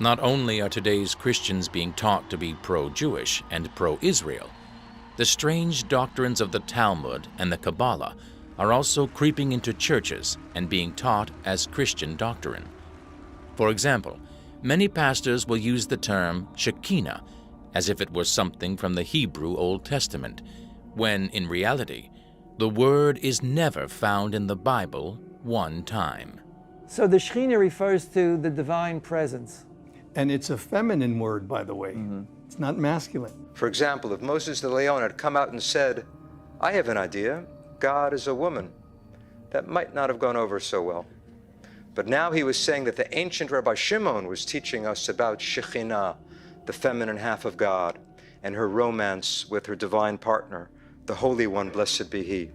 Not only are today's Christians being taught to be pro-Jewish and pro-Israel, the strange doctrines of the Talmud and the Kabbalah are also creeping into churches and being taught as Christian doctrine. For example, many pastors will use the term Shekinah as if it were something from the Hebrew Old Testament, when in reality, the word is never found in the Bible one time. So the Shekhinah refers to the divine presence. And it's a feminine word, by the way. It's not masculine. For example, if Moses de Leon had come out and said, "I have an idea, God is a woman," that might not have gone over so well. But now he was saying that the ancient Rabbi Shimon was teaching us about Shekhinah, the feminine half of God, and her romance with her divine partner, the Holy One, blessed be He.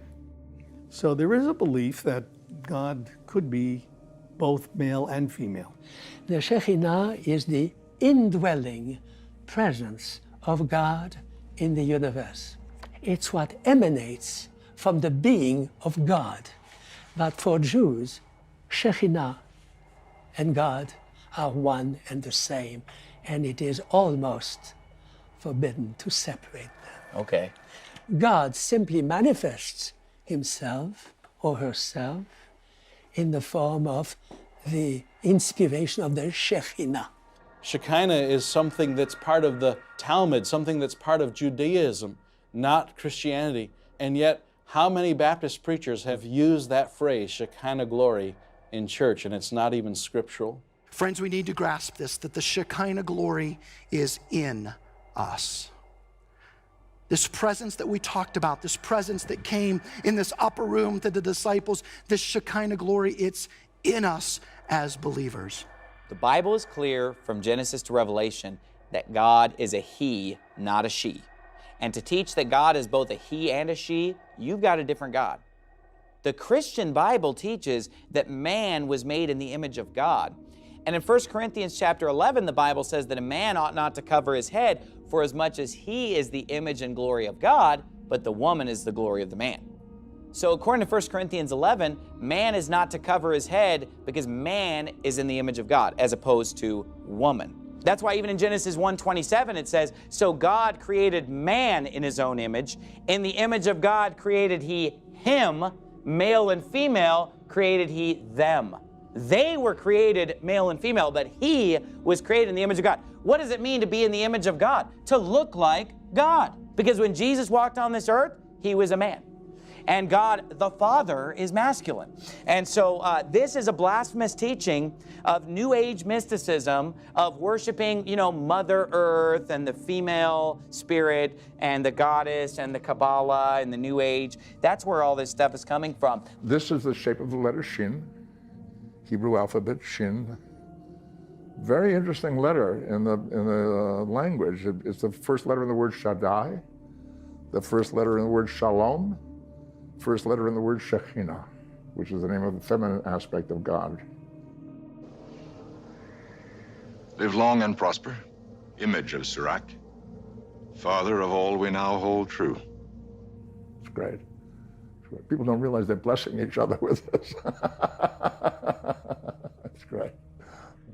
So there is a belief that God could be both male and female. The Shekhinah is the indwelling presence of God in the universe. It's what emanates from the being of God. But for Jews, Shekhinah and God are one and the same, and it is almost forbidden to separate them. Okay. God simply manifests himself or herself in the form of the inspiration of the Shekhinah. Shekinah is something that's part of the Talmud, something that's part of Judaism, not Christianity. And yet, how many Baptist preachers have used that phrase, Shekinah glory, in church, and it's not even scriptural? Friends, we need to grasp this, that the Shekinah glory is in us. This presence that we talked about, this presence that came in this upper room to the disciples, this Shekinah glory, it's in us as believers. The Bible is clear from Genesis to Revelation that God is a he, not a she. And to teach that God is both a he and a she, you've got a different God. The Christian Bible teaches that man was made in the image of God. And in 1 Corinthians chapter 11, the Bible says that a man ought not to cover his head, for as much as he is the image and glory of God, but the woman is the glory of the man. So according to 1 Corinthians 11, man is not to cover his head because man is in the image of God, as opposed to woman. That's why even in Genesis 1:27 it says, "So God created man in his own image. In the image of God created he him, male and female created he them." They were created male and female, but he was created in the image of God. What does it mean to be in the image of God? To look like God. Because when Jesus walked on this earth, he was a man. And God the Father is masculine. And so this is a blasphemous teaching of New Age mysticism, of worshiping, Mother Earth and the female spirit and the goddess and the Kabbalah and the New Age. That's where all this stuff is coming from. This is the shape of the letter Shin, Hebrew alphabet Shin. Very interesting letter in the language. It's the first letter in the word Shaddai, the first letter in the word Shalom, first letter in the word Shekhinah, which is the name of the feminine aspect of God. Live long and prosper, image of Sirach, father of all we now hold true. It's great. People don't realize they're blessing each other with this. It's great.